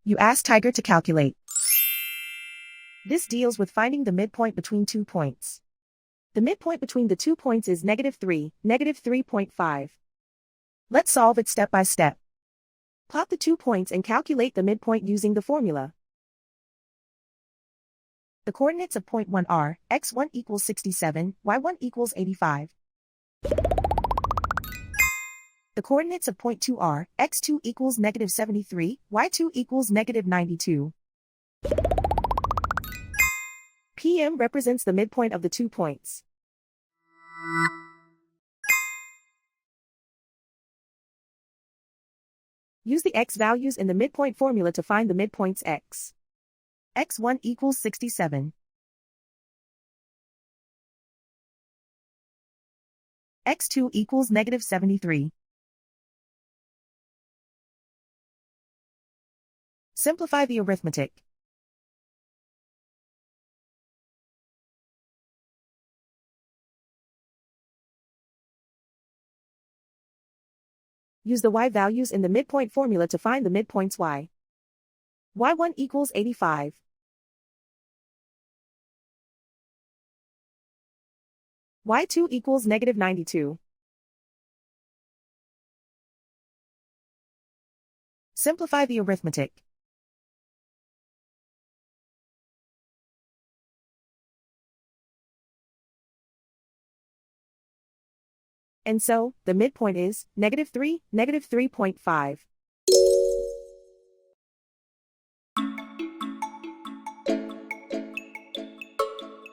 You ask Tiger to calculate. This deals with finding the midpoint between 2 points. The midpoint between the 2 points is -3, -3.5. Let's solve it step by step. Plot the 2 points and calculate the midpoint using the formula. The coordinates of point 1 are x1 equals 67, y1 equals 85. The coordinates of point 2 are x2 equals -73, y2 equals -92. PM represents the midpoint of the 2 points. Use the x values in the midpoint formula to find the midpoints x. x1 equals 67. x2 equals -73. Simplify the arithmetic. Use the y values in the midpoint formula to find the midpoints y. y1 equals 85. y2 equals -92. Simplify the arithmetic. And so, the midpoint is -3, -3.5.